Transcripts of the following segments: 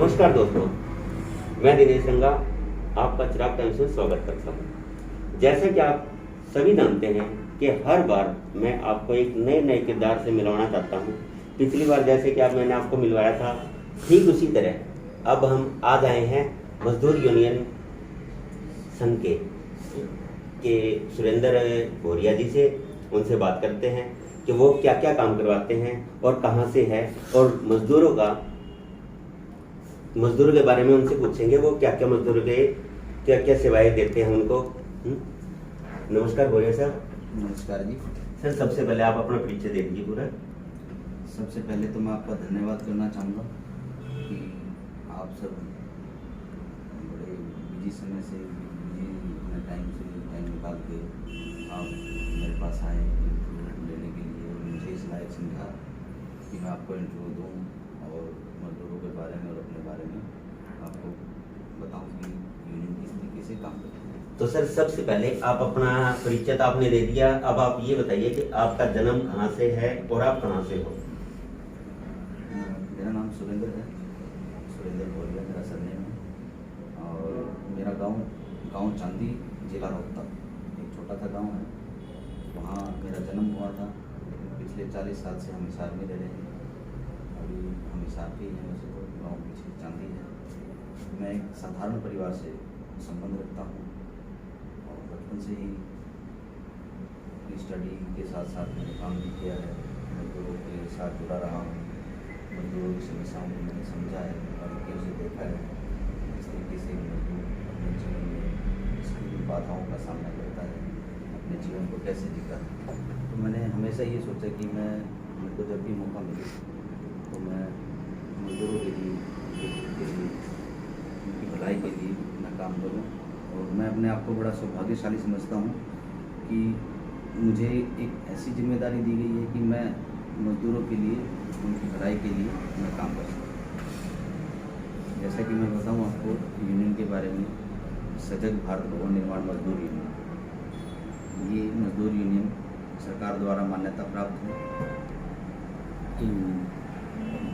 नमस्कार दोस्तों, मैं दिनेश रंगा आपका चिराग टाइम्स में स्वागत करता हूँ। जैसा कि आप सभी जानते हैं कि हर बार मैं आपको एक नए नए किरदार से मिलवाना चाहता हूँ। पिछली बार जैसे कि मैंने आपको मिलवाया था, ठीक उसी तरह अब हम आज आए हैं मजदूर यूनियन संघ के सुरेंद्र भोरिया जी से। उनसे बात करते हैं कि वो क्या क्या काम करवाते हैं और कहाँ से है, और मजदूरों के बारे में उनसे पूछेंगे वो क्या क्या मजदूरों के क्या क्या सेवाएं देते हैं उनको। नमस्कार भोरिया सर। नमस्कार जी सर, सबसे पहले आप अपना परिचय दे दीजिए पूरा। सबसे पहले तो मैं आपका धन्यवाद करना चाहूँगा कि आप सब बड़े बिजी समय से अपने टाइम निकाल के आप मेरे पास आए इंटरव्यू लेने के लिए और मुझे इस लायक समझा कि मैं आपको इंटरव्यू दूँ और मजदूरों के बारे में और अपने बारे में आपको बताऊँ कि यूनियन किस तरीके से काम करती है। तो सर, सबसे पहले आप अपना परिचय तो आपने दे दिया, अब आप ये बताइए कि आपका जन्म कहाँ से है और आप कहाँ से हो। मेरा नाम सुरेंद्र है, सुरेंद्र भोरिया मेरा सरनेम है और मेरा गांव चांदी, जिला रोहतक, एक छोटा सा गांव है। वहाँ मेरा जन्म हुआ था, लेकिन पिछले 40 साल से हम हिसार में रह रहे हैं। अभी हम हिसार के ही हैं, वैसे तो गाँव पीछे चांदी है। मैं एक साधारण परिवार से संबंध रखता हूँ और बचपन से ही स्टडी के साथ साथ मैंने काम भी किया है, मजदूरों के साथ जुड़ा रहा हूँ। मजदूरों की समस्याओं को मैंने समझा है, बारीकियों से देखा है, इस तरीके से मजदूर अपने जीवन में इसकी बाधाओं का सामना करता है, अपने जीवन को कैसे जीता है। तो मैंने हमेशा ये सोचा कि मेरे को जब भी मौका मिले तो मैं मजदूरों के लिए उनकी भलाई के लिए मैं काम करूँ। और मैं अपने आप को बड़ा सौभाग्यशाली समझता हूँ कि मुझे एक ऐसी जिम्मेदारी दी गई है कि मैं मजदूरों के लिए, उनकी भलाई के लिए मैं काम कर सकूँ। जैसा कि मैं बताऊँ आपको यूनियन के बारे में, सजग भारत भवन निर्माण मजदूर यूनियन, ये मजदूर यूनियन सरकार द्वारा मान्यता प्राप्त है।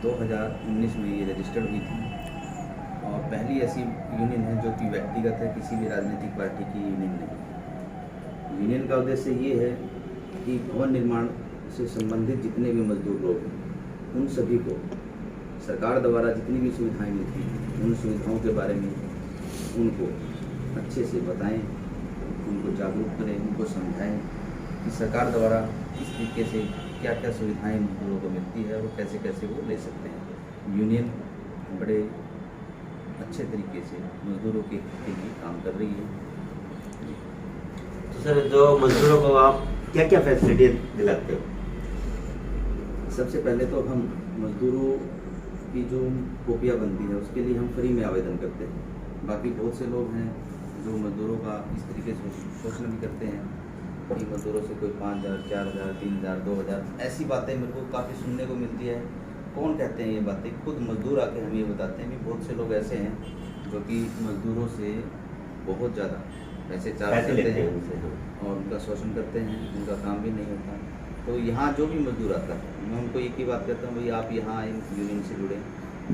2019 में ये रजिस्टर्ड हुई थी और पहली ऐसी यूनियन है जो कि व्यक्तिगत है, किसी भी राजनीतिक पार्टी की यूनियन नहीं। यूनियन का उद्देश्य ये है कि भवन निर्माण से संबंधित जितने भी मजदूर लोग हैं उन सभी को सरकार द्वारा जितनी भी सुविधाएं मिलती हैं उन सुविधाओं के बारे में उनको अच्छे से बताएं, उनको जागरूक करें, उनको समझाएं कि सरकार द्वारा किस तरीके से क्या क्या सुविधाएं मजदूरों को मिलती है और कैसे कैसे वो ले सकते हैं। यूनियन बड़े अच्छे तरीके से मजदूरों के लिए काम कर रही है। तो सर, जो मजदूरों को आप क्या क्या फैसिलिटी दिलाते हो? सबसे पहले तो हम मजदूरों की जो कॉपियाँ बनती है उसके लिए हम फ्री में आवेदन करते हैं। बाकी बहुत से लोग हैं जो मजदूरों का इस तरीके से शोषण भी करते हैं कि मजदूरों से कोई 5,000, 4,000, 3,000, 2,000 ऐसी बातें मेरे को काफ़ी सुनने को मिलती है। कौन कहते हैं ये बातें? खुद मजदूर आके हमें ये बताते हैं कि बहुत से लोग ऐसे हैं जो कि मजदूरों से बहुत ज़्यादा पैसे चार्ज करते हैं और उनका शोषण करते हैं, उनका काम भी नहीं होता। तो यहाँ जो भी मजदूर आता है मैं उनको एक ही बात कहता हूँ, भाई आप यहाँ आए, यूनियन से जुड़े।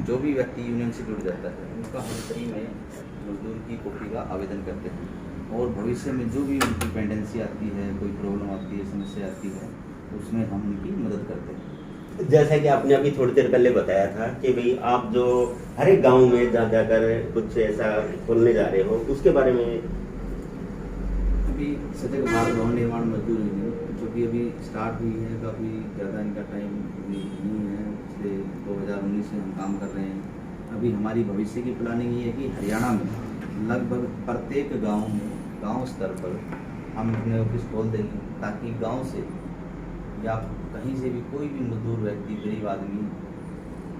जो भी व्यक्ति यूनियन से जुड़ जाता है उनका हम फ्री में मजदूर की कॉपी का आवेदन करते हैं और भविष्य में जो भी उनकी पेंडेंसी आती है, कोई प्रॉब्लम आती है, समस्या आती है, उसमें हम उनकी मदद करते हैं। जैसा कि आपने अभी थोड़ी देर पहले बताया था कि भाई आप जो हर एक गाँव में जाकर कुछ ऐसा खोलने जा रहे हो, उसके बारे में। अभी सजग भारत भवन निर्माण मजदूर यूनियन जो कि अभी स्टार्ट हुई है, काफ़ी ज़्यादा इनका टाइम अभी नहीं है, पिछले 2019 से हम काम कर रहे हैं। अभी हमारी भविष्य की प्लानिंग ये है कि हरियाणा में लगभग प्रत्येक गांव में, गांव स्तर पर हम अपने ऑफिस खोल देंगे ताकि गांव से या कहीं से भी कोई भी मजदूर व्यक्ति, गरीब आदमी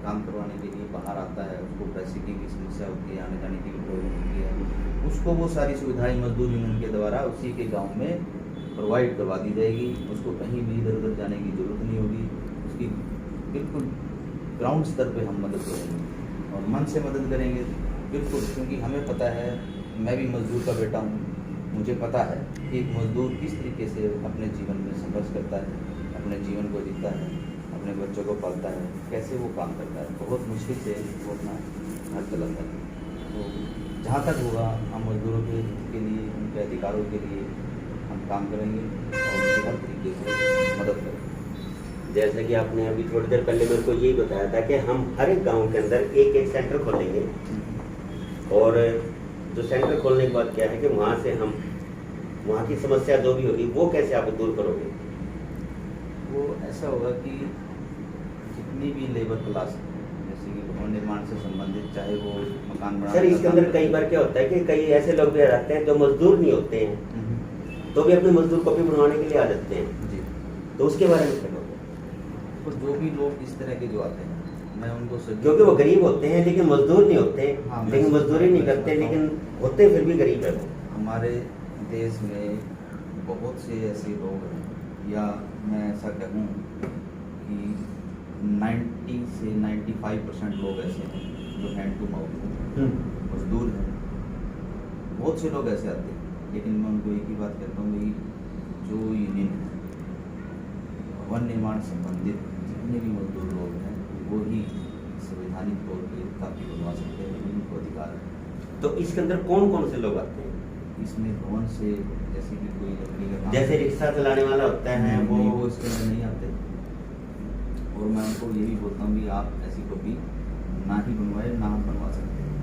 काम करवाने के लिए बाहर आता है, उसको पैसे की भी समस्या होती है, आने जाने की भी प्रॉब्लम होती है, उसको वो सारी सुविधाएं मजदूर यूनियन के द्वारा उसी के गांव में प्रोवाइड करवा दी जाएगी। उसको कहीं भी इधर उधर जाने की ज़रूरत नहीं होगी। उसकी बिल्कुल ग्राउंड स्तर पे हम मदद करेंगे और मन से मदद करेंगे बिल्कुल, क्योंकि हमें पता है, मैं भी मजदूर का बेटा हूँ, मुझे पता है कि एक मजदूर किस तरीके से अपने जीवन में संघर्ष करता है, अपने जीवन को जीता है, अपने बच्चों को पालता है, कैसे वो काम करता है। बहुत मुश्किल से वो अपना हर तरह का। तो जहाँ तक होगा हम मजदूरों के लिए, उनके अधिकारों के लिए हम काम करेंगे और उनकी हर तरीके से मदद करेंगे। जैसा कि आपने अभी थोड़ी देर पहले मेरे को यही बताया था कि हम हर एक गांव के अंदर एक एक सेंटर खोलेंगे, और जो सेंटर खोलने के बाद क्या है कि वहाँ से हम वहाँ की समस्या जो भी होगी वो कैसे आप दूर करोगे? वो ऐसा होगा कि जितनी भी लेबर क्लास है, जैसे कि भवन निर्माण से संबंधित, चाहे वो मकान बनाने सर इसके का अंदर काम कई बार क्या होता है कि कई ऐसे लोग भी आ जाते हैं जो मजदूर नहीं होते हैं, तो भी अपने मजदूर कॉपी बनवाने के लिए आ जाते हैं, जी। तो उसके बारे में क्या कहोगे? तो जो भी लोग इस तरह के जो आते हैं, मैं उनको क्योंकि वो गरीब होते हैं लेकिन मजदूर नहीं होते, हाँ, मैं लेकिन मजदूरी नहीं करते, लेकिन होते फिर भी गरीब है वो। हमारे देश में बहुत से ऐसे लोग हैं, या मैं ऐसा कहूँ कि 90 से 95% लोग ऐसे हैं जो हैंड टू माउथ हैं, मजदूर हैं। बहुत से लोग ऐसे आते हैं, लेकिन मैं उनको एक ही बात कहता हूँ भाई, जो यूनियन है, भवन निर्माण संबंधित जितने भी मजदूर लोग हैं वो ही संवैधानिक तौर पर काफ़ी बनवा सकते हैं, उनको अधिकार है। तो इसके अंदर कौन कौन से लोग आते हैं? इसमें भवन से जैसे कि कोई लकड़ी का काम, जैसे रिक्शा चलाने वाला होता है वो इसके अंदर नहीं आते। और मैं उनको ये भी बोलता हूँ कि आप ऐसी कॉपी ना ही बनवाए, ना हम बनवा सकते हैं,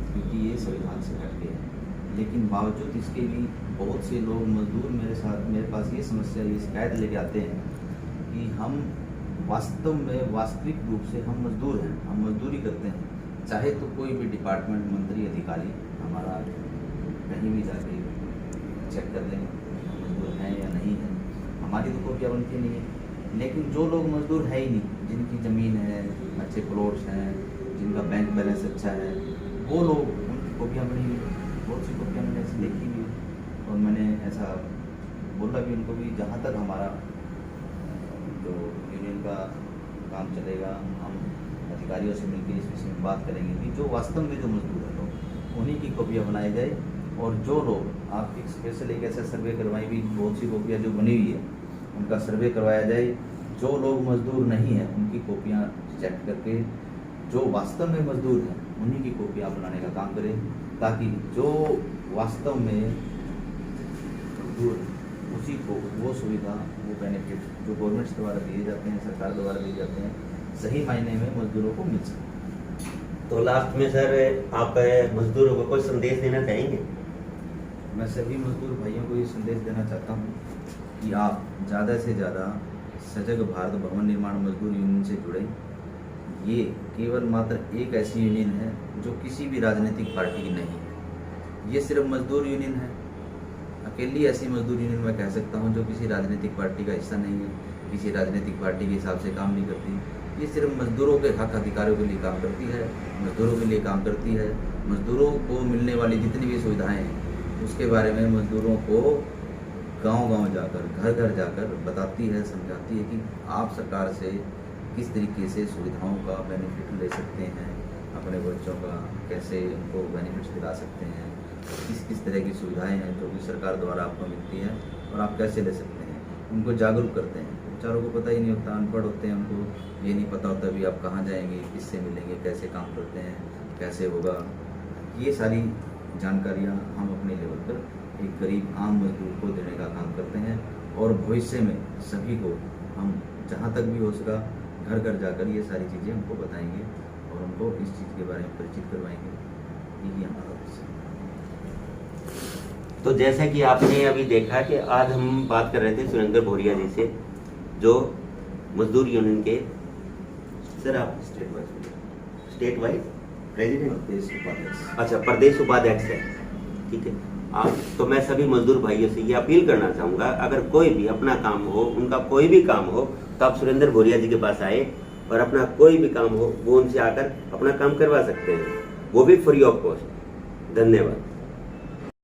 क्योंकि ये संविधान से हट गया है। लेकिन बावजूद इसके भी बहुत से लोग मजदूर मेरे पास ये समस्या, ये शिकायत लेके आते हैं कि हम वास्तव में वास्तविक रूप से हम मजदूर हैं, हम मजदूरी करते हैं, चाहे तो कोई भी डिपार्टमेंट, मंत्री, अधिकारी हमारा कहीं भी जाके चेक कर लें मजदूर हैं या नहीं है, हमारी तो कॉपियाँ बनती नहीं है। लेकिन जो लोग मजदूर है ही नहीं, जिनकी ज़मीन है, अच्छे प्लॉट्स हैं, जिनका बैंक बैलेंस अच्छा है, वो लोग, उनकी कॉपियाँ बनी हुई, बहुत सी कॉपियाँ मैंने ऐसी देखी भी, और मैंने ऐसा बोला भी उनको भी, जहाँ तक हमारा जो यूनियन का काम चलेगा, हम अधिकारियों से मिलकर इस विषय में बात करेंगे कि जो वास्तव में जो मजदूर है लोग, उन्हीं की कॉपियाँ बनाई जाए। और जो लोग, आपकी स्पेशल एक ऐसा सर्वे करवाई भी, बहुत सी कॉपियाँ जो बनी हुई है उनका सर्वे करवाया जाए। जो लोग मजदूर नहीं हैं उनकी कॉपियाँ चेक करके जो वास्तव में मजदूर हैं उन्हीं की कॉपियाँ बनाने का काम करें, ताकि जो वास्तव में मजदूर उसी को वो सुविधा, वो बेनिफिट जो गवर्नमेंट द्वारा दिए जाते हैं, सरकार द्वारा दिए जाते हैं, सही मायने में मजदूरों को मिल सके। तो लास्ट में सर आप मजदूरों को कोई संदेश देना चाहेंगे? मैं सभी मजदूर भाइयों को ये संदेश देना चाहता हूँ कि आप ज़्यादा से ज़्यादा सजग भारत भवन निर्माण मजदूर यूनियन से जुड़ें। ये केवल मात्र एक ऐसी यूनियन है जो किसी भी राजनीतिक पार्टी की नहीं है, ये सिर्फ मजदूर यूनियन है। अकेली ऐसी मजदूर यूनियन मैं कह सकता हूँ जो किसी राजनीतिक पार्टी का हिस्सा नहीं है, किसी राजनीतिक पार्टी के हिसाब से काम नहीं करती। ये सिर्फ मजदूरों के हक अधिकारों के लिए काम करती है, मजदूरों के लिए काम करती है। मजदूरों को मिलने वाली जितनी भी सुविधाएं हैं उसके बारे में मजदूरों को गांव-गांव जाकर, घर-घर जाकर बताती है, समझाती है कि आप सरकार से किस तरीके से सुविधाओं का बेनिफिट ले सकते हैं, अपने बच्चों का कैसे उनको बेनिफिट्स दिला सकते हैं, किस किस तरह की सुविधाएं हैं जो कि सरकार द्वारा आपको मिलती है और आप कैसे ले सकते हैं। उनको जागरूक करते हैं। बेचारों को पता ही नहीं होता, अनपढ़ होते हैं, उनको ये नहीं पता होता भी आप कहाँ जाएंगे, किससे मिलेंगे, कैसे काम करते हैं, कैसे होगा। ये सारी जानकारियाँ हम अपने लेवल पर एक गरीब आम मजदूर को देने का काम करते हैं, और भविष्य में सभी को हम जहाँ तक भी हो सका घर घर जाकर ये सारी चीज़ें उनको बताएंगे और उनको इस चीज़ के बारे में परिचित करवाएंगे। यही हमारा उद्देश्य है। तो जैसा कि आपने अभी देखा कि आज हम बात कर रहे थे सुरेंद्र भोरिया जी से, जो मजदूर यूनियन के, सर आप स्टेट वाइज प्रेसिडेंट, प्रदेश उपाध्यक्ष, अच्छा प्रदेश उपाध्यक्ष है, ठीक है। आप तो मैं सभी मजदूर भाइयों से ये अपील करना चाहूँगा, अगर कोई भी अपना काम हो, उनका कोई भी काम हो, तो आप सुरेंद्र भोरिया जी के पास आए और अपना कोई भी काम हो वो उनसे आकर अपना काम करवा सकते हैं, वो भी फ्री ऑफ कॉस्ट। धन्यवाद।